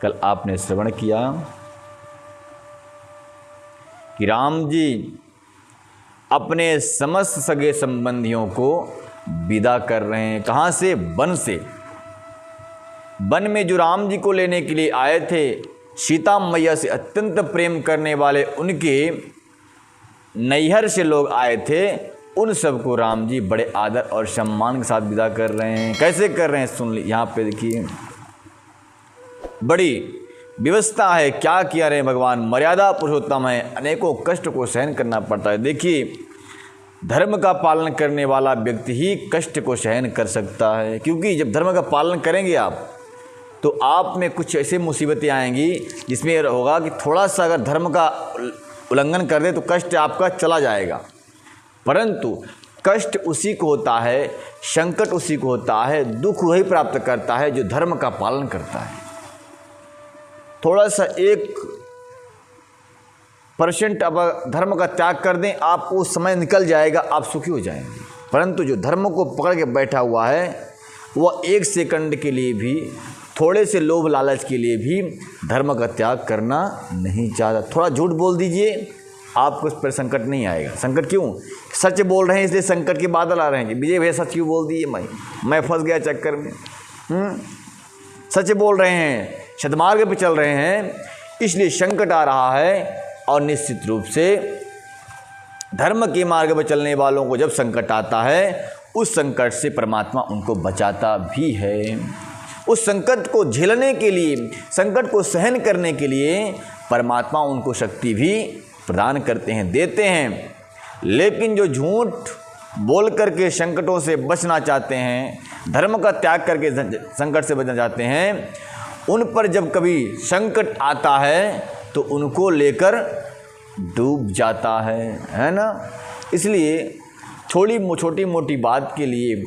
कल आपने श्रवण किया कि राम जी अपने समस्त सगे संबंधियों को विदा कर रहे हैं। कहाँ से? वन से। वन में जो राम जी को लेने के लिए आए थे, सीता मैया से अत्यंत प्रेम करने वाले उनके नैहर से लोग आए थे, उन सबको राम जी बड़े आदर और सम्मान के साथ विदा कर रहे हैं। कैसे कर रहे हैं सुन ली, यहाँ पे देखिए बड़ी व्यवस्था है। क्या किया रहे भगवान? मर्यादा पुरुषोत्तम है, अनेकों कष्ट को सहन करना पड़ता है। देखिए धर्म का पालन करने वाला व्यक्ति ही कष्ट को सहन कर सकता है, क्योंकि जब धर्म का पालन करेंगे आप तो आप में कुछ ऐसे मुसीबतें आएंगी जिसमें होगा कि थोड़ा सा अगर धर्म का उल्लंघन कर दे तो कष्ट आपका चला जाएगा। परंतु कष्ट उसी को होता है, संकट उसी को होता है, दुख वही प्राप्त करता है जो धर्म का पालन करता है। थोड़ा सा 1% अब धर्म का त्याग कर दें, आप उस समय निकल जाएगा, आप सुखी हो जाएंगे। परंतु जो धर्म को पकड़ के बैठा हुआ है वह 1 सेकंड के लिए भी, थोड़े से लोभ लालच के लिए भी धर्म का त्याग करना नहीं चाहता। थोड़ा झूठ बोल दीजिए, आपको उस पर संकट नहीं आएगा। संकट क्यों? सच बोल रहे हैं इसलिए संकट के बादल आ रहे हैं। विजय भैया सच क्यों बोल दिए? मैं फंस गया चक्कर में। सच बोल रहे हैं, सद्मार्ग पे चल रहे हैं, इसलिए संकट आ रहा है। और निश्चित रूप से धर्म के मार्ग पर चलने वालों को जब संकट आता है, उस संकट से परमात्मा उनको बचाता भी है। उस संकट को झेलने के लिए, संकट को सहन करने के लिए परमात्मा उनको शक्ति भी प्रदान करते हैं, देते हैं। लेकिन जो झूठ बोल करके संकटों से बचना चाहते हैं, धर्म का त्याग करके संकट से बचना चाहते हैं, उन पर जब कभी संकट आता है तो उनको लेकर डूब जाता है ना। इसलिए छोटी मोटी बात के लिए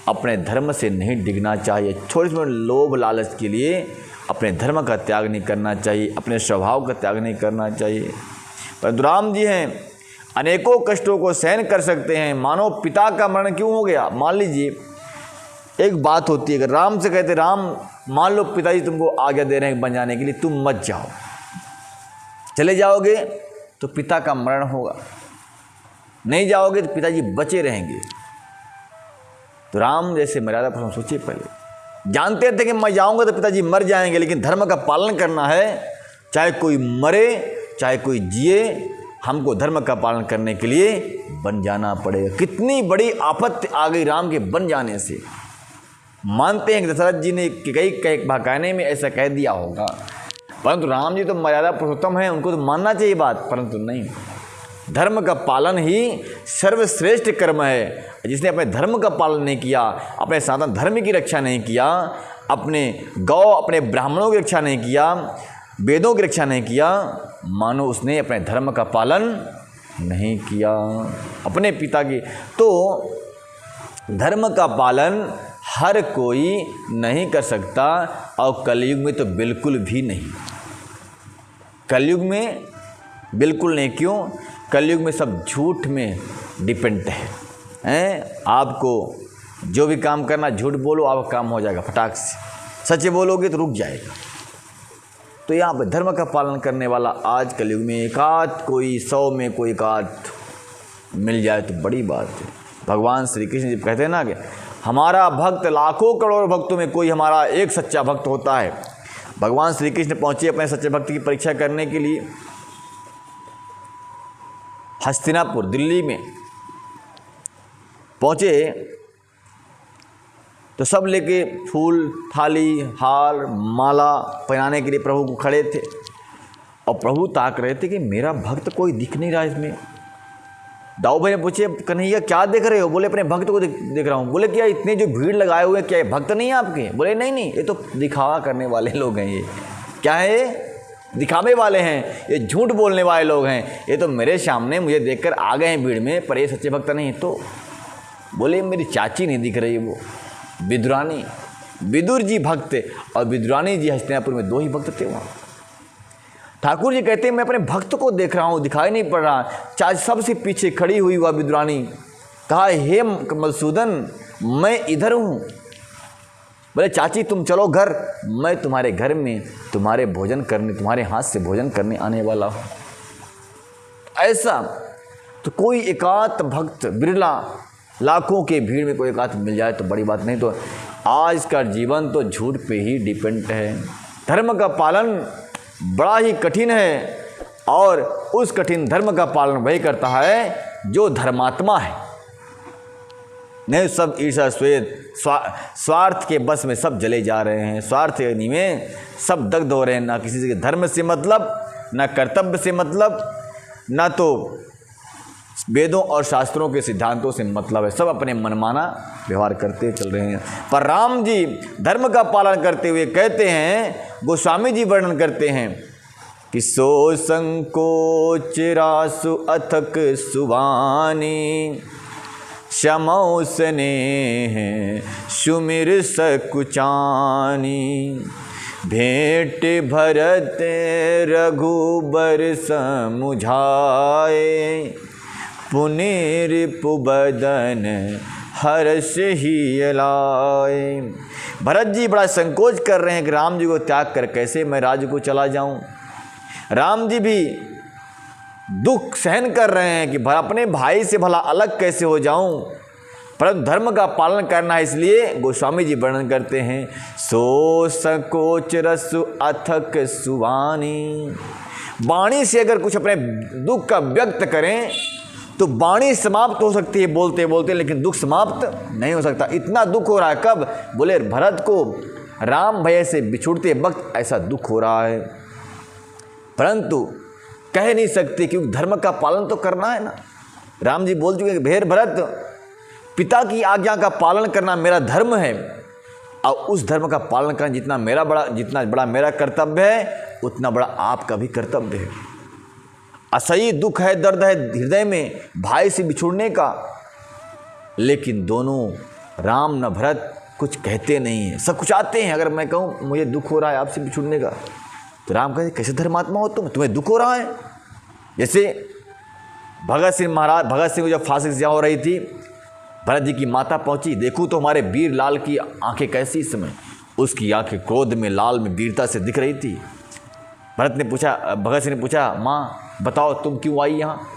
अपने धर्म से नहीं डिगना चाहिए। छोटे छोटे लोभ लालच के लिए अपने धर्म का त्याग नहीं करना चाहिए, अपने स्वभाव का त्याग नहीं करना चाहिए। परंतु राम जी हैं, अनेकों कष्टों को सहन कर सकते हैं। मानो पिता का मरण क्यों हो गया? मान लीजिए एक बात होती है, अगर राम से कहते राम मान लो पिताजी तुमको आज्ञा दे रहे हैं बन जाने के लिए, तुम मत जाओ, चले जाओगे तो पिता का मरण होगा, नहीं जाओगे तो पिताजी बचे रहेंगे। तो राम जैसे मर्यादा पर सोचिए, पहले जानते थे कि मैं जाऊंगा तो पिताजी मर जाएंगे, लेकिन धर्म का पालन करना है, चाहे कोई मरे चाहे कोई जिए, हमको धर्म का पालन करने के लिए बन जाना पड़ेगा। कितनी बड़ी आपत्ति आ गई राम के बन जाने से। मानते हैं कि दशरथ जी ने कई कहने में ऐसा कह दिया होगा, परंतु राम जी तो मर्यादा पुरुषोत्तम हैं, उनको तो मानना चाहिए बात, परंतु नहीं। धर्म का पालन ही सर्वश्रेष्ठ कर्म है। जिसने अपने धर्म का पालन नहीं किया, अपने सनातन धर्म की रक्षा नहीं किया, अपने गौ अपने ब्राह्मणों की रक्षा नहीं किया, वेदों की रक्षा नहीं किया, मानो उसने अपने धर्म का पालन नहीं किया, अपने पिता की। तो धर्म का पालन हर कोई नहीं कर सकता, और कलयुग में तो बिल्कुल भी नहीं। कलयुग में बिल्कुल नहीं। क्यों? कलयुग में सब झूठ में डिपेंड है। आपको जो भी काम करना, झूठ बोलो आपका काम हो जाएगा फटाक से, सच बोलोगे तो रुक जाएगा। तो यहाँ पर धर्म का पालन करने वाला आज कलयुग में एकाध कोई, 100 में कोई एकाध मिल जाए तो बड़ी बात है। भगवान श्री कृष्ण जी कहते हैं ना कि हमारा भक्त लाखों करोड़ भक्तों में कोई हमारा एक सच्चा भक्त होता है। भगवान श्री कृष्ण पहुँचे अपने सच्चे भक्त की परीक्षा करने के लिए हस्तिनापुर, दिल्ली में पहुँचे तो सब लेके फूल, थाली, हार, माला पहनाने के लिए प्रभु को खड़े थे, और प्रभु ताक रहे थे कि मेरा भक्त कोई दिख नहीं रहा इसमें। दाऊ भाई ने पूछे कन्हैया क्या देख रहे हो? बोले अपने भक्त को देख रहा हूँ। बोले क्या इतने जो भीड़ लगाए हुए हैं, क्या ये भक्त नहीं है आपके? बोले नहीं, ये तो दिखावा करने वाले लोग हैं। ये क्या है? ये दिखावे वाले हैं, ये झूठ बोलने वाले लोग हैं। ये तो मेरे सामने मुझे देखकर आ गए हैं भीड़ में, पर ये सच्चे भक्त नहीं। तो बोले मेरी चाची नहीं दिख रही, वो विदुरानी, विदुर जी भक्त और विदुरानी जी हस्तिनापुर में 2 ही भक्त थे वहाँ। ठाकुर जी कहते हैं मैं अपने भक्त को देख रहा हूँ, दिखाई नहीं पड़ रहा। चाची सबसे पीछे खड़ी हुई वह विदुरानी, कहा हे मधुसूदन मैं इधर हूँ। बोले चाची तुम चलो घर, मैं तुम्हारे घर में तुम्हारे भोजन करने, तुम्हारे हाथ से भोजन करने आने वाला हूँ। ऐसा तो कोई एकाध भक्त, बिरला, लाखों के भीड़ में कोई एकाध मिल जाए तो बड़ी बात नहीं। तो आज का जीवन तो झूठ पे ही डिपेंड है। धर्म का पालन बड़ा ही कठिन है, और उस कठिन धर्म का पालन वही करता है जो धर्मात्मा है। नहीं सब ईर्ष्या श्वेत स्वार्थ के बस में सब जले जा रहे हैं, स्वार्थ में सब दग्ध हो रहे हैं। ना किसी के धर्म से मतलब, ना कर्तव्य से मतलब, ना तो वेदों और शास्त्रों के सिद्धांतों से मतलब है। सब अपने मनमाना व्यवहार करते चल रहे हैं। पर राम जी धर्म का पालन करते हुए कहते हैं, गोस्वामी जी वर्णन करते हैं कि सो संकोच रासु अथक सुवानी, क्षमौ स्नेह सुमिर सकुचानी, भेंट भरत रघुबर समुझाए, पुनिर्पुबदन हर्ष ही लाए। भरत जी बड़ा संकोच कर रहे हैं कि राम जी को त्याग कर कैसे मैं राज्य को चला जाऊं। राम जी भी दुख सहन कर रहे हैं कि अपने भाई से भला अलग कैसे हो जाऊं, परंतु धर्म का पालन करना है। इसलिए गोस्वामी जी वर्णन करते हैं, सो संकोच रसु अथक सुवानी। वाणी से अगर कुछ अपने दुख का व्यक्त करें तो वाणी समाप्त हो सकती है बोलते बोलते, लेकिन दुख समाप्त नहीं हो सकता। इतना दुख हो रहा है कब? बोले भरत को राम भैया से बिछुड़ते वक्त ऐसा दुख हो रहा है, परंतु कह नहीं सकते क्योंकि धर्म का पालन तो करना है ना। राम जी बोल चुके भेर भरत, पिता की आज्ञा का पालन करना मेरा धर्म है, और उस धर्म का पालन करना जितना बड़ा मेरा कर्तव्य है, उतना बड़ा आपका भी कर्तव्य है। असह्य दुख है, दर्द है हृदय में भाई से बिछुड़ने का, लेकिन दोनों राम न भरत कुछ कहते नहीं हैं, सब कुछ आते हैं। अगर मैं कहूँ मुझे दुख हो रहा है आपसे बिछुड़ने का, तो राम कहते कैसे धर्मात्मा हो तुम, तुम्हें दुख हो रहा है। जैसे भगत सिंह को जब फांसी सजा हो रही थी, भरत जी की माता पहुंची, देखूं तो हमारे वीर लाल की आंखें कैसी इस समय। उसकी आंखें क्रोध में, लाल में, वीरता से दिख रही थी। भगत सिंह ने पूछा, माँ बताओ तुम क्यों आई यहाँ?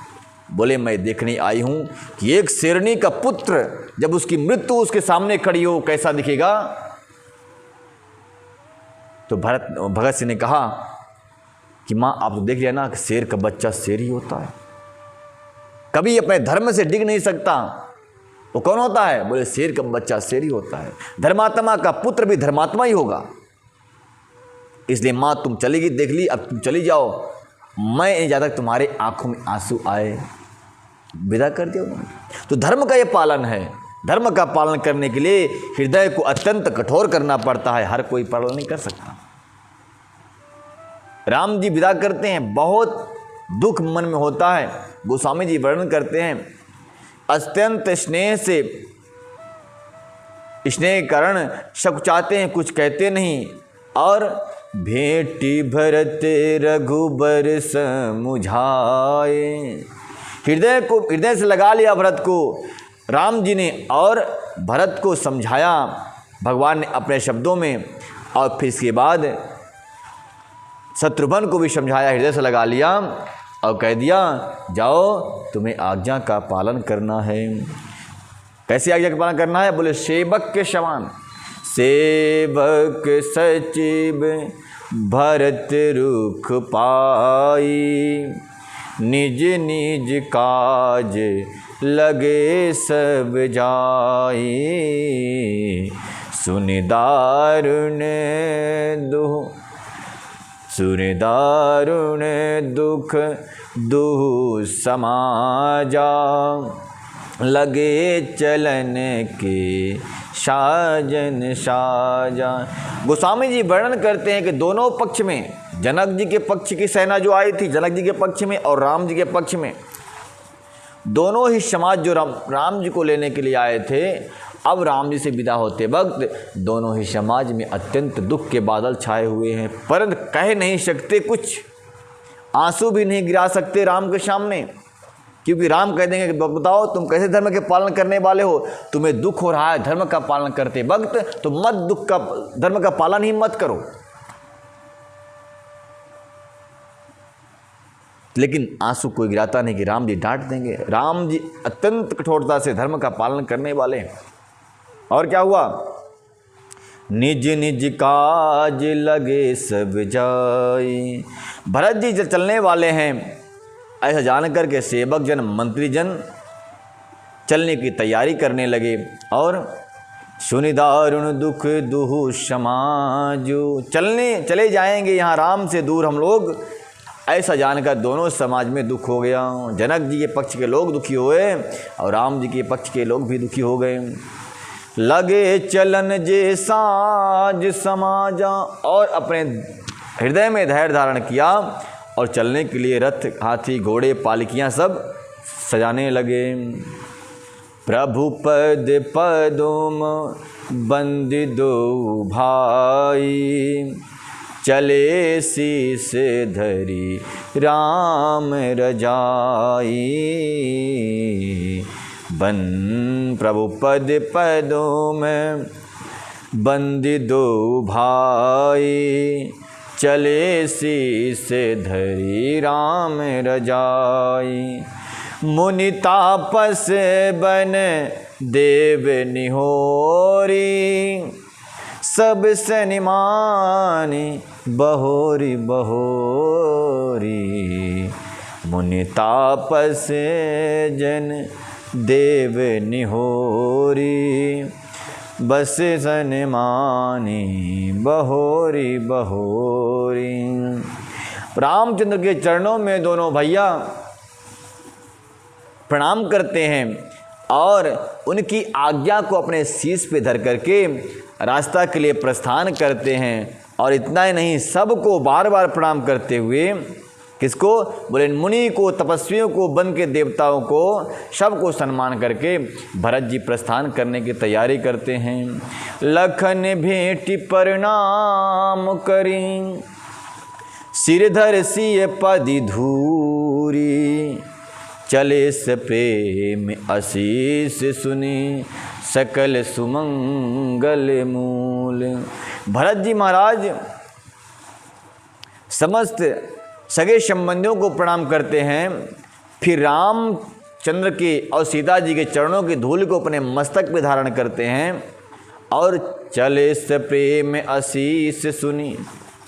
बोले मैं देखने आई हूँ कि एक शेरनी का पुत्र जब उसकी मृत्यु उसके सामने खड़ी हो कैसा दिखेगा। तो भगत सिंह ने कहा कि माँ आप तो देख लिया ना कि शेर का बच्चा शेर ही होता है, कभी अपने धर्म से डिग नहीं सकता। वो कौन होता है? बोले शेर का बच्चा शेर ही होता है, धर्मात्मा का पुत्र भी धर्मात्मा ही होगा। इसलिए माँ तुम चलेगी, देख ली, अब तुम चली जाओ, मैं नहीं जाता तुम्हारे आंखों में आंसू आए। विदा कर दिया उन्होंने। तो धर्म का ये पालन है। धर्म का पालन करने के लिए हृदय को अत्यंत कठोर करना पड़ता है, हर कोई पालन नहीं कर सकता। राम जी विदा करते हैं, बहुत दुख मन में होता है। गोस्वामी जी वर्णन करते हैं, अत्यंत स्नेह के कारण शकुचाते हैं, कुछ कहते नहीं, और भेंटी भरत रघुबर समुझाए। हृदय से लगा लिया भरत को राम जी ने, और भरत को समझाया भगवान ने अपने शब्दों में, और फिर इसके बाद शत्रुघ्न को भी समझाया, हृदय से लगा लिया और कह दिया जाओ तुम्हें आज्ञा का पालन करना है। कैसे आज्ञा का पालन करना है? बोले सेवक के समान, सेवक सचिव भरत रुख पाई, निज निज काज लगे सब जाई, सुन दारुण दुख दुह समाजा, लगे चलन के साजन साजा। गोस्वामी जी वर्णन करते हैं कि दोनों पक्ष में, जनक जी के पक्ष की सेना जो आई थी, जनक जी के पक्ष में और राम जी के पक्ष में, दोनों ही समाज जो राम जी को लेने के लिए आए थे, अब राम जी से विदा होते वक्त दोनों ही समाज में अत्यंत दुख के बादल छाए हुए हैं, परंतु कह नहीं सकते कुछ, आंसू भी नहीं गिरा सकते राम के सामने। क्योंकि राम कह देंगे कि बताओ तुम कैसे धर्म के पालन करने वाले हो, तुम्हें दुख हो रहा है धर्म का पालन करते वक्त, तो मत धर्म का पालन ही मत करो। लेकिन आंसू कोई गिराता नहीं कि राम जी डांट देंगे। राम जी अत्यंत कठोरता से धर्म का पालन करने वाले हैं। और क्या हुआ, निज निज काज लगे सब जाई। भरत जी जब चलने वाले हैं, ऐसा जानकर के सेवक जन मंत्री जन चलने की तैयारी करने लगे। और सुनि दारुण दुख दुहु समाजु, चले जाएंगे यहाँ राम से दूर हम लोग, ऐसा जानकर दोनों समाज में दुख हो गया। जनक जी के पक्ष के लोग दुखी हुए और राम जी के पक्ष के लोग भी दुखी हो गए। लगे चलन जे साज समाजा, और अपने हृदय में धैर्य धारण किया और चलने के लिए रथ हाथी घोड़े पालकियां सब सजाने लगे। प्रभु पद पदुम बंदिदो भाई, चले शीस धरी राम रजाई। बन प्रभु पद पदों में बंदिदो भाई, चले शीस धरी राम रजाई। मुनि तापस बन देव निहोरी, सब सनिमानी बहोरी बहोरी। मुनि तापस जन देव निहोरी, बस सनिमानी बहोरी बहोरी। रामचंद्र के चरणों में दोनों भैया प्रणाम करते हैं और उनकी आज्ञा को अपने शीश पे धर करके रास्ता के लिए प्रस्थान करते हैं। और इतना ही नहीं, सबको बार बार प्रणाम करते हुए, किसको बोले, मुनि को, तपस्वियों को, वन के देवताओं को, सबको सम्मान करके भरत जी प्रस्थान करने की तैयारी करते हैं। लखन भेंटि प्रणाम करी, सिरधर सिय पदि धूरी। चले से प्रेम आशीष सुनी, सकल सुमंगल मूल। भरत जी महाराज समस्त सगे संबंधियों को प्रणाम करते हैं, फिर रामचंद्र के और सीता जी के चरणों की धूल को अपने मस्तक पे धारण करते हैं और चले से प्रेम आशीष सुनी,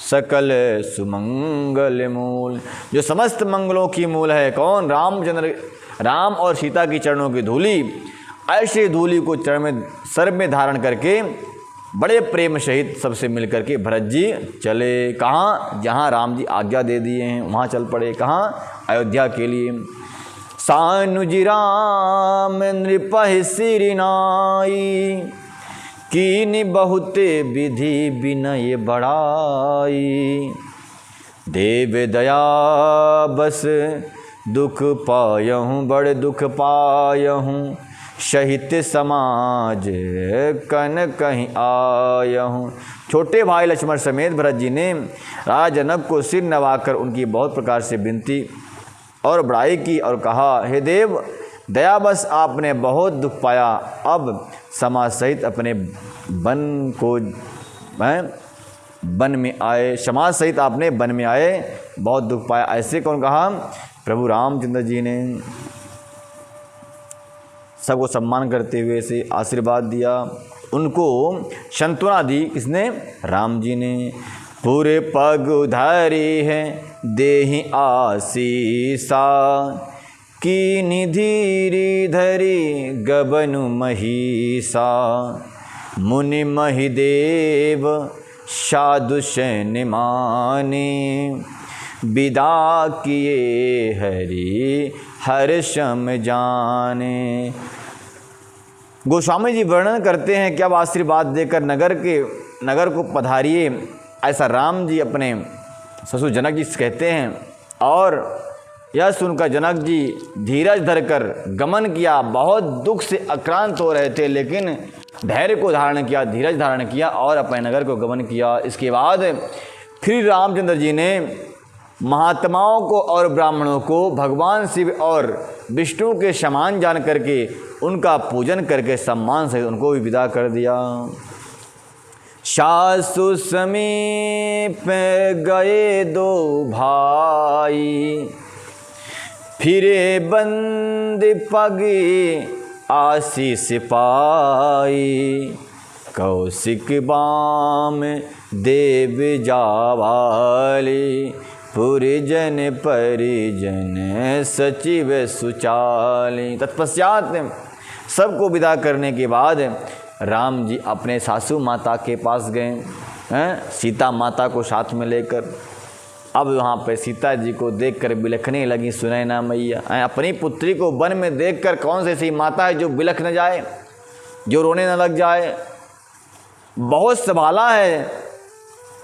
सकल सुमंगल मूल। जो समस्त मंगलों की मूल है कौन, रामचंद्र, राम और सीता की चरणों की धूली। ऐसे धूली को चरण में, सर में धारण करके बड़े प्रेम सहित सबसे मिलकर के भरत जी चले कहाँ, जहाँ राम जी आज्ञा दे दिए हैं वहाँ चल पड़े। कहाँ, अयोध्या के लिए। सानुज राम नृपहि सिरनाई, कीनि बहुते विधि विनय बड़ाई। देव दया बस दुख पायहूँ, बड़ दुख पायहूँ, सहित समाज कन कहीं आयहूँ। छोटे भाई लक्ष्मण समेत भरत जी ने राजा जनक को सिर नवाकर उनकी बहुत प्रकार से विनती और बड़ाई की और कहा, हे देव, दया बस आपने बहुत दुख पाया, अब समाज सहित अपने वन को वन में आए, समाज सहित आपने वन में आए, बहुत दुख पाया। ऐसे कौन कहा, प्रभु रामचंद्र जी ने सबको सम्मान करते हुए से आशीर्वाद दिया। उनको संत्वना दी, किसने, राम जी ने। पूरे पग धरी है देहि आशीषा, की निधीरी धरी गबनु महिषा। मुनि महिदेव साधु सैन्य माने, विदा किए हरि हर्षम जाने। गोस्वामी जी वर्णन करते हैं कि अब आशीर्वाद देकर नगर को पधारिए, ऐसा राम जी अपने ससुर जनक जी से कहते हैं। और यह सुनकर जनक जी धीरज धरकर गमन किया। बहुत दुख से आक्रांत हो रहे थे, लेकिन धैर्य को धारण किया, धीरज धारण किया और अपने नगर को गमन किया। इसके बाद फिर रामचंद्र जी ने महात्माओं को और ब्राह्मणों को भगवान शिव और विष्णु के समान जान करके उनका पूजन करके सम्मान से उनको भी विदा कर दिया। सासु समीप गए दो भाई, फिरे बंद पगे आशीष पाई, कौशिक बाम देव जावाली, पुरिजन परिजन सचिव सुचाली। तत्पश्चात सबको विदा करने के बाद राम जी अपने सासू माता के पास गए हैं, सीता माता को साथ में लेकर। अब वहाँ पे सीता जी को देखकर बिलखने लगी सुनैना मैया। अपनी पुत्री को वन में देखकर कौन सी ऐसी माता है जो बिलख न जाए, जो रोने न लग जाए। बहुत संभाला है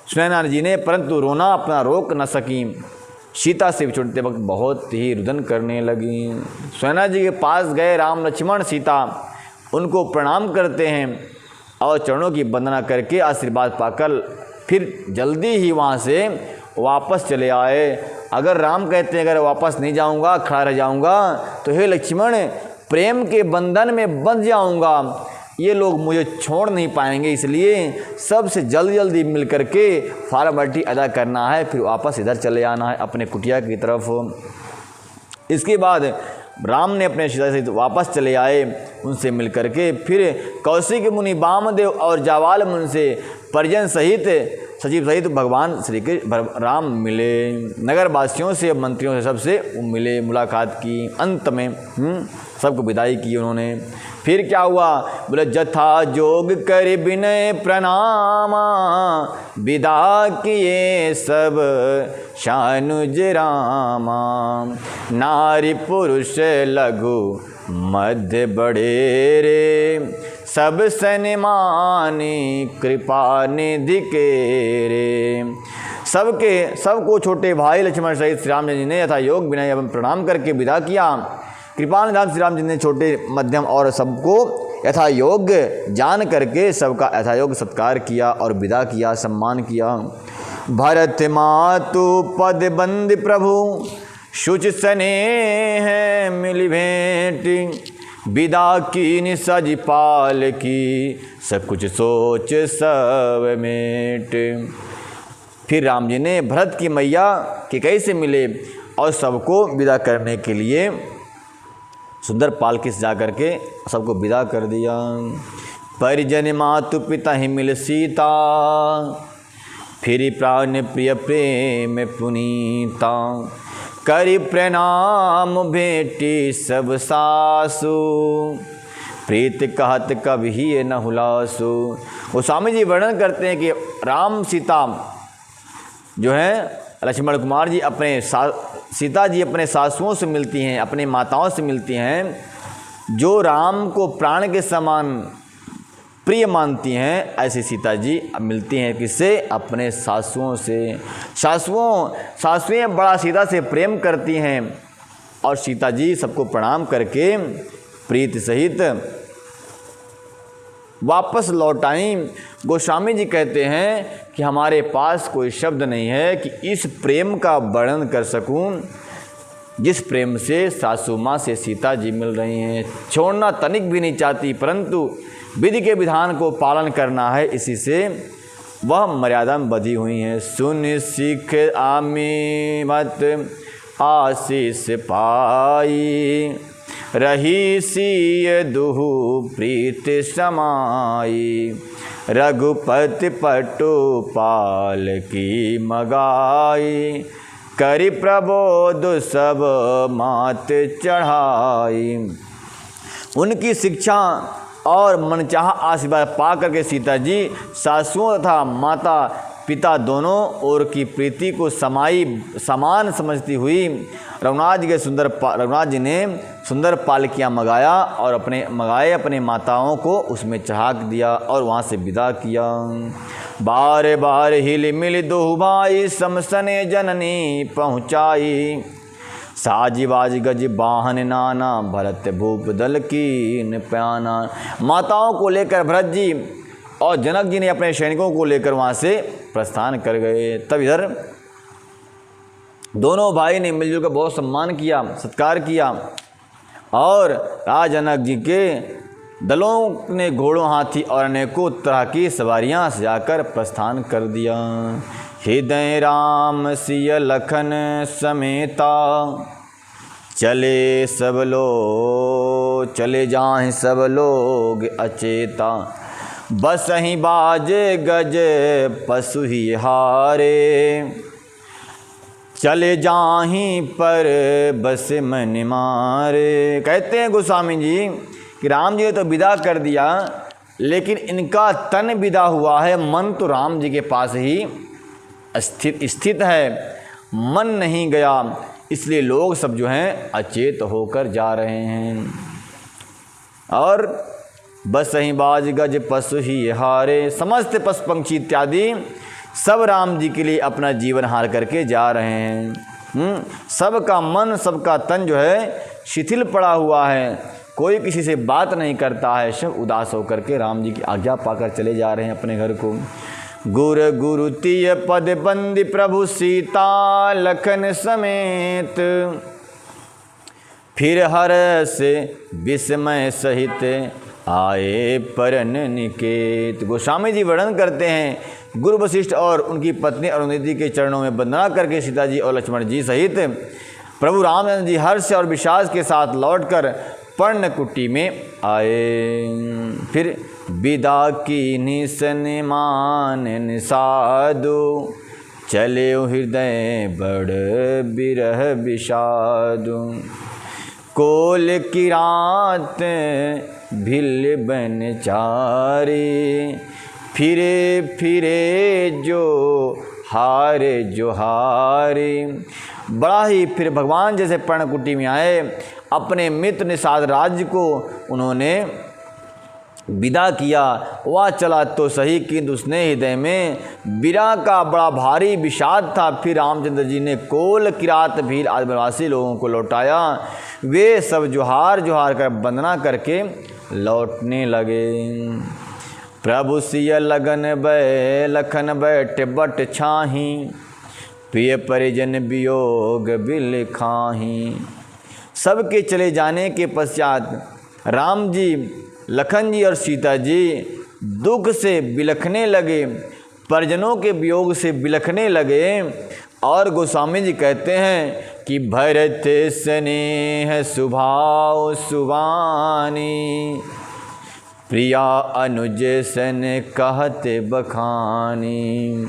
सुनैना जी ने, परंतु रोना अपना रोक न सकी। सीता से छूटते वक्त बहुत ही रुदन करने लगी। सुनैना जी के पास गए राम लक्ष्मण सीता, उनको प्रणाम करते हैं और चरणों की वंदना करके आशीर्वाद पाकर फिर जल्दी ही वहाँ से वापस चले आए। अगर राम कहते हैं अगर वापस नहीं जाऊँगा, खड़ा रह जाऊँगा, तो हे लक्ष्मण प्रेम के बंधन में बंध जाऊँगा, ये लोग मुझे छोड़ नहीं पाएंगे, इसलिए सबसे जल्दी मिल करके फॉर्मेलिटी अदा करना है, फिर वापस इधर चले आना है अपने कुटिया की तरफ। इसके बाद राम ने अपने सीता से वापस चले आए, उनसे मिल करके फिर कौशिक मुनि वामदेव और जावाल मुनि से परिजन सहित सचिव सहित भगवान श्री के राम मिले। नगर वासियों से मंत्रियों से सबसे मिले, मुलाकात की। अंत में सबको विदाई की उन्होंने। फिर क्या हुआ, बोले जथा जोग कर विनय प्रणामा, विदा किए सब शानुज रामा, नारी पुरुष लघु मध्य बड़े रे, सब सन्मानी कृपा निधि के रे। सबको छोटे भाई लक्ष्मण सहित श्री राम जी ने यथा योग विनय एवं प्रणाम करके विदा किया। कृपा निधान श्री राम जी ने छोटे मध्यम और सबको यथा योग जान करके सबका यथा योग सत्कार किया और विदा किया, सम्मान किया। भरत मातु पद बंद प्रभु, शुच स्नेह मिली भेंट, विदा की सज पाल की, सब कुछ सोच सब मेट। फिर राम जी ने भरत की मैया के कैसे मिले और सबको विदा करने के लिए सुंदर पालकी से जा करके सबको विदा कर दिया। परिजन मातु पिता ही मिल सीता, फिर प्राण प्रिय प्रेम पुनीता, करि प्रणाम भेटी सब सासु, प्रीत कहत कभी न हुलासु। वो स्वामी जी वर्णन करते हैं कि राम सीता जो है लक्ष्मण कुमार जी अपने सीता जी अपने सासुओं से मिलती हैं, अपनी माताओं से मिलती हैं, जो राम को प्राण के समान प्रिय मानती हैं, ऐसी सीता जी मिलती हैं किससे, अपने सासुओं से। सासुएं बड़ा सीता से प्रेम करती हैं और सीता जी सबको प्रणाम करके प्रीति सहित वापस लौट आई। गोस्वामी जी कहते हैं कि हमारे पास कोई शब्द नहीं है कि इस प्रेम का वर्णन कर सकूं जिस प्रेम से सासू माँ से सीता जी मिल रही हैं। छोड़ना तनिक भी नहीं चाहती, परंतु विधि के विधान को पालन करना है, इसी से वह मर्यादा में बधी हुई हैं। सुन सीख आमी मत आशीष पाई, रही सीय दुहु प्रीत समाई, रघुपति पटुपाल की मगाई, करि प्रबोध सब मात चढ़ाई। उनकी शिक्षा और मनचाहा आशीर्वाद पा करके सीता जी सासुओं तथा माता पिता दोनों ओर की प्रीति को समान समझती हुई रघुनाथ जी ने सुंदर पालकियाँ मंगाया और अपने माताओं को उसमें चढ़ा दिया और वहाँ से विदा किया। बार बार हिल मिल दो भाई, समसने जननी पहुँचाई, साजिबाज गज बाहन नाना, भरत भूप दल की न प्याना। माताओं को लेकर भरत जी और जनक जी ने अपने सैनिकों को लेकर वहाँ से प्रस्थान कर गए। तब इधर दोनों भाई ने मिलजुल कर बहुत सम्मान किया, सत्कार किया और राजा जनक जी के दलों ने घोड़ों, हाथी और अनेकों तरह की सवारियां सजाकर प्रस्थान कर दिया। हृदय राम सिय लखन समेता, चले जाएं सब लोग अचेता। बस ही बाजे गज पशु ही हारे, चले जाहीं पर बस मन मारे। कहते हैं गोस्वामी जी कि राम जी ने तो विदा कर दिया, लेकिन इनका तन विदा हुआ है, मन तो राम जी के पास ही स्थित है, मन नहीं गया। इसलिए लोग सब जो हैं अचेत होकर जा रहे हैं। और बस ही बाज गज पशु ही हारे, समस्त पशु पंक्षी इत्यादि सब राम जी के लिए अपना जीवन हार करके जा रहे हैं। सबका मन, सबका तन जो है शिथिल पड़ा हुआ है, कोई किसी से बात नहीं करता है, सब उदास होकर के राम जी की आज्ञा पाकर चले जा रहे हैं अपने घर को। गुर गुरु तीय पद बंदी प्रभु सीता लखन समेत, फिर हर से विस्मय सहित आए परन निकेत। गोस्वामी जी वर्णन करते हैं गुरु वशिष्ठ और उनकी पत्नी अरुंधति के चरणों में वंदना करके सीता जी और लक्ष्मण जी सहित प्रभु रामचंद्र जी हर्ष और विषाद के साथ लौटकर पर्णकुटी में आए। फिर विदा की निसन मान साधु, चले हृदय बड़ बिरह विषादु। कोल की रात भिल बन चारी, फिरे फिरे जो हारे जो हारे। बड़ा ही फिर भगवान जैसे पर्णकुटी में आए, अपने मित्र निषाद राज्य को उन्होंने विदा किया। वह चला तो सही, किंतु उसने हृदय में विरह का बड़ा भारी विषाद था। फिर रामचंद्र जी ने कोल किरात भील आदिवासी लोगों को लौटाया। वे सब जोहार जोहार कर वंदना करके लौटने लगे। प्रभु सिय लगन बै लखन बैठ बट छाही, प्रिय परिजन वियोग बिल खाही। सबके चले जाने के पश्चात राम जी, लखन जी और सीता जी दुख से बिलखने लगे, परिजनों के वियोग से बिलखने लगे। और गोस्वामी जी कहते हैं कि भरत स्नेह स्वभाव सुवानी, प्रिया अनुज सन कहते बखानी।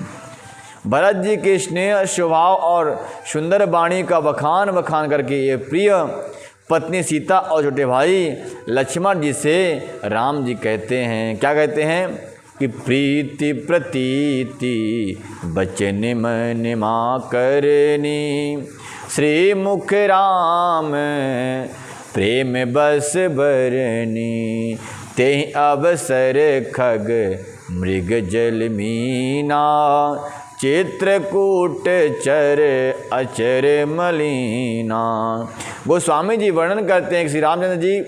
भरत जी के स्नेह स्वभाव और सुंदर वाणी का बखान करके ये प्रिय पत्नी सीता और छोटे भाई लक्ष्मण जी से राम जी कहते हैं, क्या कहते हैं कि प्रीति प्रतीति बचन मन मा करनी, श्री मुख राम प्रेम बस बरनी। ते अवसर खग मृग जल मीना, चित्रकूट चर अचर मलिना। गोस्वामी जी वर्णन करते हैं कि श्री रामचंद्र जी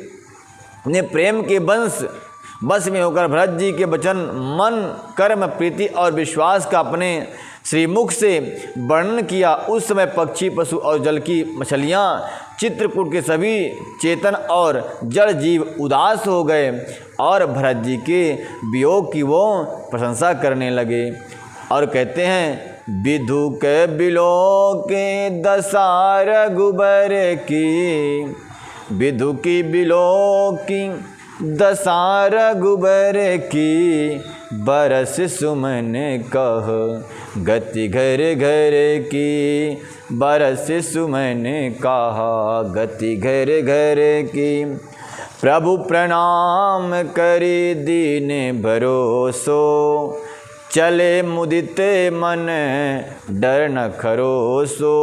ने प्रेम के बस में होकर भरत जी के वचन, मन, कर्म, प्रीति और विश्वास का अपने श्रीमुख से वर्णन किया। उस समय पक्षी, पशु और जल की मछलियाँ, चित्रकूट के सभी चेतन और जड़ जीव उदास हो गए और भरत जी के वियोग की वो प्रशंसा करने लगे। और कहते हैं विधु के बिलो के दशा रघुबर की, विधु की बिलो की दशा रघुबर की, बरस सुमन कह गति घर घर की, बरस सुमन कहा गति घर घर की। प्रभु प्रणाम करी दीन भरोसो, चले मुदित मन डर न खरोसो।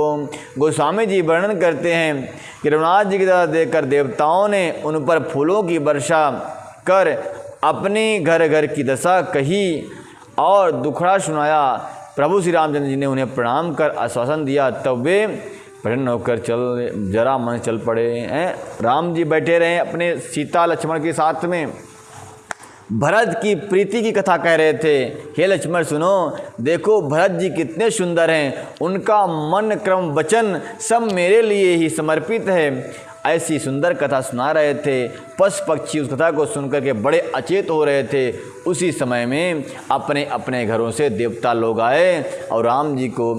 गोस्वामी जी वर्णन करते हैं कि रघुनाथ जी की तरह देखकर देवताओं ने उन पर फूलों की वर्षा कर अपनी घर घर की दशा कही और दुखड़ा सुनाया। प्रभु श्री रामचंद्र जी ने उन्हें प्रणाम कर आश्वासन दिया, तब वे प्रसन्न होकर जरा मन चल पड़े हैं। राम जी बैठे रहे अपने सीता लक्ष्मण के साथ में, भरत की प्रीति की कथा कह रहे थे। हे लक्ष्मण सुनो, देखो भरत जी कितने सुंदर हैं, उनका मन क्रम वचन सब मेरे लिए ही समर्पित है। ऐसी सुंदर कथा सुना रहे थे। पशु पक्षी उस कथा को सुनकर के बड़े अचेत हो रहे थे। उसी समय में अपने अपने घरों से देवता लोग आए और राम जी को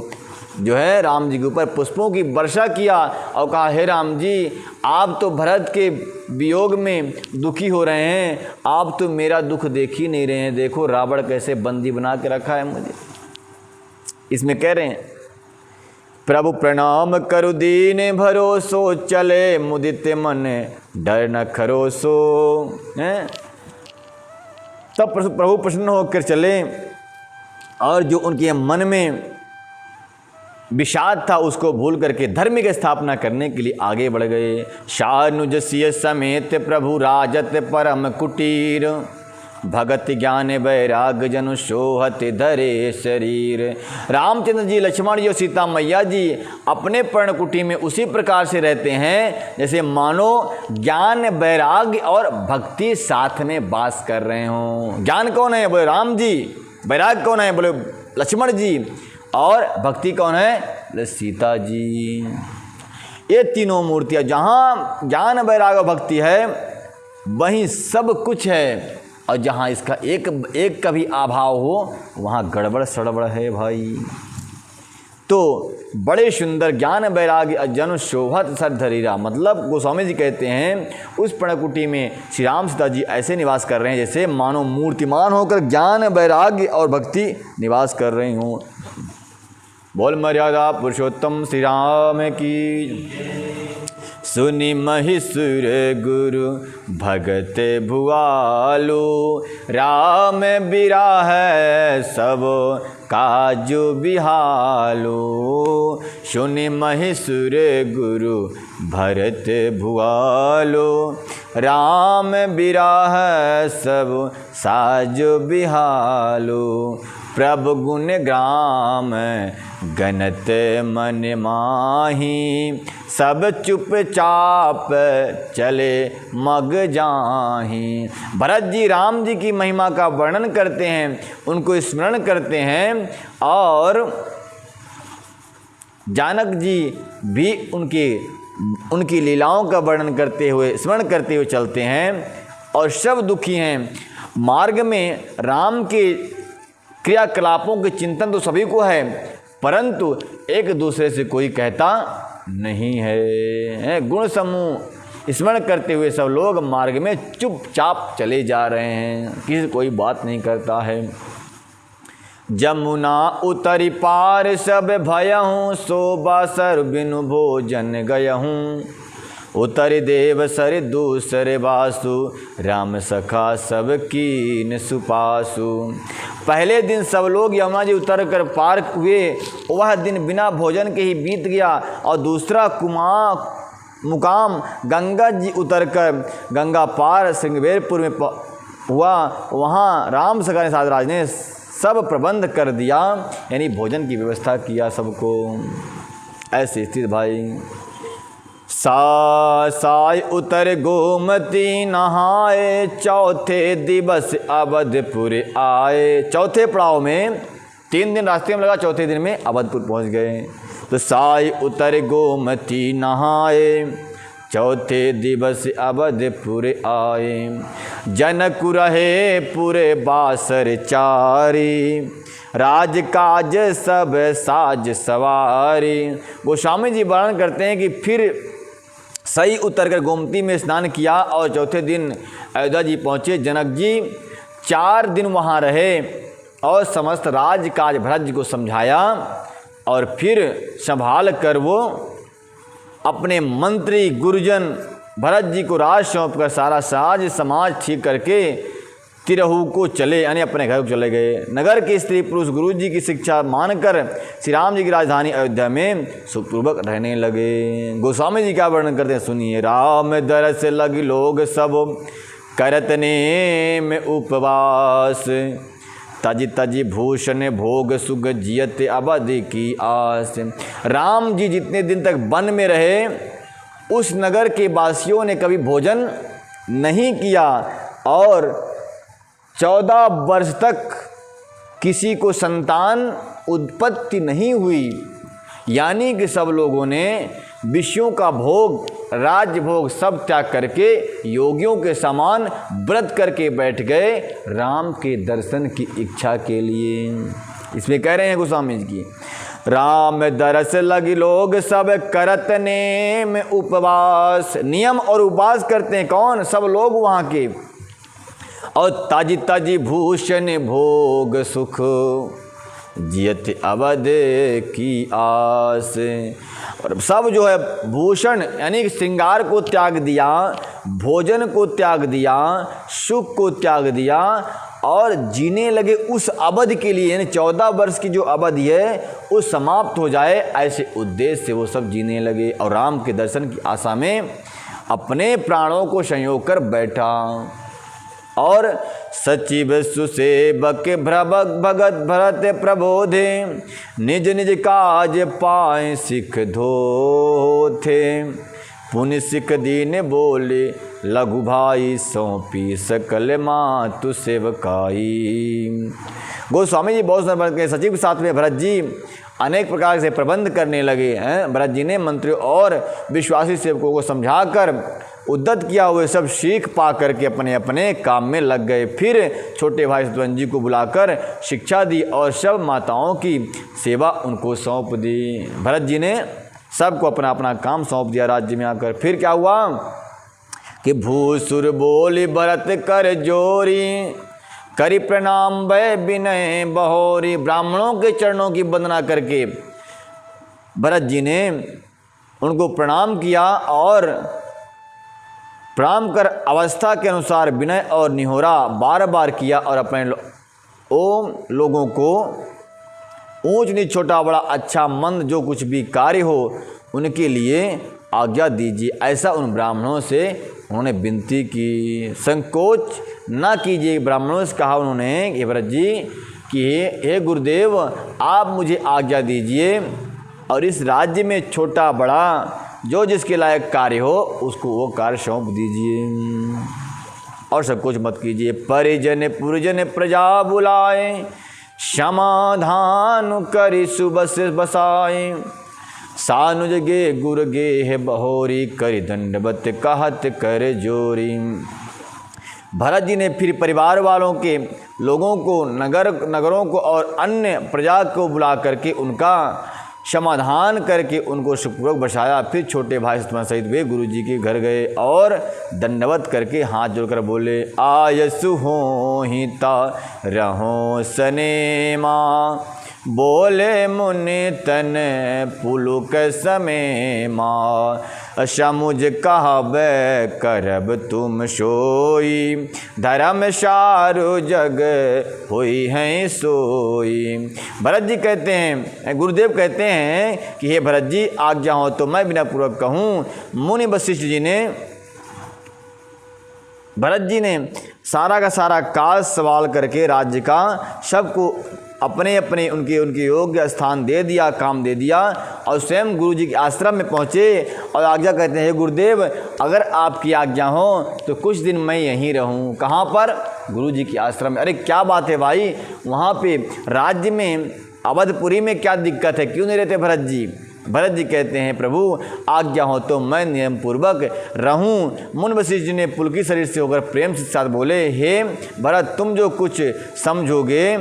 जो है राम जी के ऊपर पुष्पों की वर्षा किया और कहा, हे राम जी, आप तो भरत के वियोग में दुखी हो रहे हैं, आप तो मेरा दुख देख ही नहीं रहे हैं। देखो रावण कैसे बंदी बना के रखा है मुझे। इसमें कह रहे हैं, प्रभु प्रणाम करु दीन भरोसो, चले मुदित मन डर न खरोसो। हैं तब प्रभु प्रसन्न होकर चले और जो उनके मन में विषाद था उसको भूल करके धर्म की स्थापना करने के लिए आगे बढ़ गए। शानुज सिय समेत प्रभु राजत परम कुटीर, भगत ज्ञान वैराग जनु सोहत धरे शरीर। रामचंद्र जी, लक्ष्मण जी और सीता मैया जी अपने पर्णकुटी में उसी प्रकार से रहते हैं जैसे मानो ज्ञान वैराग और भक्ति साथ में वास कर रहे हों। ज्ञान कौन है? बोले राम जी। वैराग कौन है? बोले लक्ष्मण जी। और भक्ति कौन है? बोले सीता जी। ये तीनों मूर्तियाँ, जहाँ ज्ञान वैराग और भक्ति है वहीं सब कुछ है, और जहाँ इसका एक का भी अभाव हो वहाँ गड़बड़ सड़बड़ है भाई। तो बड़े सुंदर ज्ञान वैराग्य अजन शोभत सर धरीरा, मतलब गोस्वामी जी कहते हैं उस पर्णकुटी में श्री राम सीता जी ऐसे निवास कर रहे हैं जैसे मानो मूर्तिमान होकर ज्ञान वैराग्य और भक्ति निवास कर रहे हों। बोल मर्यादा पुरुषोत्तम श्री राम की। सुनि महिषुर गुरु भगत भुआलो, राम बिराह सब काजु बिहालो। सुनि महिषुर गुरु भरत भुआलो, राम बिराह सब साजु बिहालो। प्रभु गुण ग्राम गणत मन माही, सब चुपचाप चले मग जाही। भरत जी राम जी की महिमा का वर्णन करते हैं, उनको स्मरण करते हैं, और जानक जी भी उनकी लीलाओं का वर्णन करते हुए स्मरण करते हुए चलते हैं, और सब दुखी हैं। मार्ग में राम के क्रियाकलापों के चिंतन तो सभी को है, परंतु एक दूसरे से कोई कहता नहीं है। गुण समूह स्मरण करते हुए सब लोग मार्ग में चुपचाप चले जा रहे हैं, किसी कोई बात नहीं करता है। जमुना उतरी पार सब भयहूँ, शोभा सर बिनु भोजन गयहूँ। उतर देव सर दूसरे बासु, राम सखा सब कीन सुपासु। पहले दिन सब लोग यमुना जी उतर कर पार हुए, वह दिन बिना भोजन के ही बीत गया, और दूसरा मुकाम गंगा जी उतर कर गंगा पार श्रृंगवेरपुर में हुआ। वहाँ राम सखा निषाद राज ने सब प्रबंध कर दिया, यानी भोजन की व्यवस्था किया सबको। ऐसी स्थिति भाई। साय उतर गोमती नहाए, चौथे दिवस अवधपुर आए। चौथे पड़ाव में 3 दिन रास्ते में लगा, चौथे दिन में अवधपुर पहुंच गए। तो साय उतर गोमती नहाए, चौथे दिवस अवधपुर आए। जनक रहे पुरे बासर चारी, राजकाज सब साज सवारी। गोस्वामी जी वर्णन करते हैं कि फिर सही उतरकर गोमती में स्नान किया और चौथे दिन अयोध्या जी पहुँचे। जनक जी 4 दिन वहाँ रहे और समस्त राजकाज भरत जी को समझाया, और फिर संभाल कर वो अपने मंत्री गुरुजन भरत जी को राज सौंप कर सारा साज समाज ठीक करके तिरहू को चले, यानी अपने घर को चले गए। नगर के स्त्री पुरुष गुरु जी की शिक्षा मानकर श्री राम जी की राजधानी अयोध्या में सुखपूर्वक रहने लगे। गोस्वामी जी क्या वर्णन करते हैं, सुनिए। राम दरस लग लोग सब, करतने में उपवास। तज भूषण भोग सुग जियत अवध की आस। राम जी जितने दिन तक वन में रहे, उस नगर के वासियों ने कभी भोजन नहीं किया, और 14 वर्ष तक किसी को संतान उत्पत्ति नहीं हुई, यानी कि सब लोगों ने विषयों का भोग, राज्य भोग सब त्याग करके योगियों के समान व्रत करके बैठ गए राम के दर्शन की इच्छा के लिए। इसमें कह रहे हैं गोस्वामी जी की, राम दरस लगी लोग सब करत नेम उपवास। नियम और उपवास करते हैं कौन? सब लोग वहाँ के। और ताजी ताजी भूषण भोग सुख जियत अवध की आस। और सब जो है भूषण यानी श्रृंगार को त्याग दिया, भोजन को त्याग दिया, सुख को त्याग दिया और जीने लगे उस अवधि के लिए, यानी 14 वर्ष की जो अवधि है वो समाप्त हो जाए, ऐसे उद्देश्य से वो सब जीने लगे और राम के दर्शन की आशा में अपने प्राणों को संयोग कर बैठा। और सचिव सुसेवक भगत भरत प्रबोधे, निज निज काज पाए सिख धो थे। पुण्य सिख दीन बोले लघु भाई, सौंपी सकल मातु सेवकाई। गोस्वामी जी बहुत सुंदर के सचिव के साथ में भरत जी अनेक प्रकार से प्रबंध करने लगे हैं। भरत जी ने मंत्रियों और विश्वासी सेवकों को समझाकर उद्यत किया हुए सब सीख पा करके अपने अपने काम में लग गए। फिर छोटे भाई शत्रुघ्न जी को बुलाकर शिक्षा दी और सब माताओं की सेवा उनको सौंप दी। भरत जी ने सबको अपना अपना काम सौंप दिया राज्य में आकर। फिर क्या हुआ कि भूसुर बोली भरत कर जोरी, करी प्रणाम भय विनय बहोरी। ब्राह्मणों के चरणों की वंदना करके भरत जी ने उनको प्रणाम किया और प्रणाम कर अवस्था के अनुसार विनय और निहोरा बार बार किया और अपने लोगों को ऊंच नीच छोटा बड़ा अच्छा मंद जो कुछ भी कार्य हो उनके लिए आज्ञा दीजिए, ऐसा उन ब्राह्मणों से उन्होंने विनती की। संकोच ना कीजिए। ब्राह्मणों से कहा उन्होंने कि भरत जी कि हे गुरुदेव आप मुझे आज्ञा दीजिए और इस राज्य में छोटा बड़ा जो जिसके लायक कार्य हो उसको वो कार्य सौंप दीजिए और सब कुछ मत कीजिए। परिजन पुरजन प्रजा बुलाए, समाधान करी सुबस बसाए। सानुज गे गुर गे है बहोरी, करी दंडवत कहत कर जोरी। भरत जी ने फिर परिवार वालों के लोगों को, नगरों को और अन्य प्रजा को बुला करके उनका समाधान करके उनको सुखपूर्वक बसाया। फिर छोटे भाई शत्रुघ्न सहित वे गुरु जी के घर गए और दंडवत करके हाथ जोड़कर बोले, आयसु हो ही ता रहो सने माँ, बोले मुनि तन पुलुक समय माँ। समुझ कहबे करब तुम सोई, धर्म सारु जग होई है सोई। भरत जी कहते हैं, गुरुदेव कहते हैं कि हे भरत जी आज्ञा हो तो मैं बिना पूर्वक कहूँ। मुनि वशिष्ठ जी ने भरत जी ने सारा का सारा काज सवाल करके राज्य का सबको अपने अपने उनके योग्य स्थान दे दिया, काम दे दिया और स्वयं गुरु जी के आश्रम में पहुँचे और आज्ञा कहते हैं, हे गुरुदेव अगर आपकी आज्ञा हो तो कुछ दिन मैं यहीं रहूं। कहाँ पर? गुरु जी के आश्रम में। अरे क्या बात है भाई, वहाँ पे राज्य में अवधपुरी में क्या दिक्कत है, क्यों नहीं रहते भरत जी? भरत जी कहते हैं, प्रभु आज्ञा हो तो मैं नियम पूर्वक रहूं। मुनि वशिष्ठ जी ने पुलकी शरीर से होकर प्रेम से साथ बोले, हे भरत तुम जो कुछ समझोगे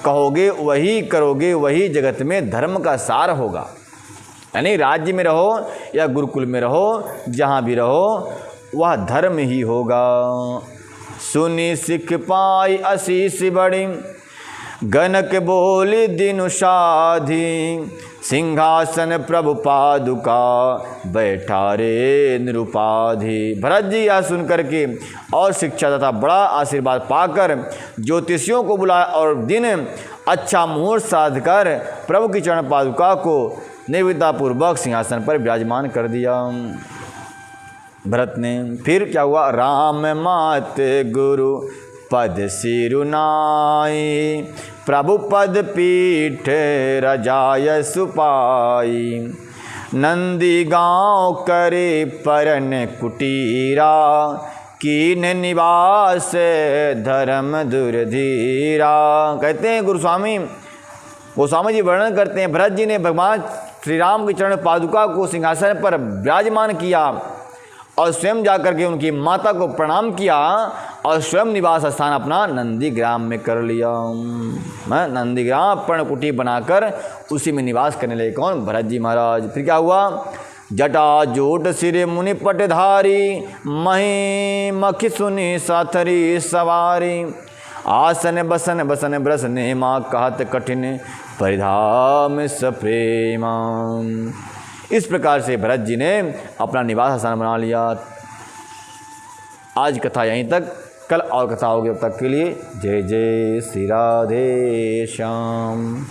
कहोगे वही करोगे, वही जगत में धर्म का सार होगा। यानी राज्य में रहो या गुरुकुल में रहो, जहाँ भी रहो वह धर्म ही होगा। सुनी सिख पाई आशीष बड़ी, गनक बोली दिनु साधी। सिंहासन प्रभु पादुका बैठा रे निरुपाधि। भरत जी यह सुन करके और शिक्षा तथा बड़ा आशीर्वाद पाकर ज्योतिषियों को बुलाया और दिन अच्छा मुहूर्त साध कर प्रभु की चरण पादुका को निर्विघ्नतापूर्वक सिंहासन पर विराजमान कर दिया भरत ने। फिर क्या हुआ? राम मात गुरु पद सिरुनाई, प्रभु पद पीठ रजाय सुपाई। नंदी गाँव करे परन कुटीरा, कीन निवास धर्म दुर्धीरा। कहते हैं गोस्वामी जी वर्णन करते हैं, भरत जी ने भगवान श्री राम के चरण पादुका को सिंहासन पर विराजमान किया और स्वयं जाकर के उनकी माता को प्रणाम किया और स्वयं निवास स्थान अपना नंदीग्राम में कर लिया। नंदीग्राम पर्णकुटी बनाकर उसी में निवास करने लगे। कौन? भरत जी महाराज। फिर क्या हुआ? जटा जोट सिरे मुनि पटधारी, मही मखी सुनी साथरी सवारी, आसन बसन बसन ब्रस नेमा, कहत कठिन परिधाम सप्रेमा। इस प्रकार से भरत जी ने अपना निवास स्थान बना लिया। आज कथा यहीं तक, कल और कथा होगी। अब तक के लिए जय जय श्री राधे श्याम।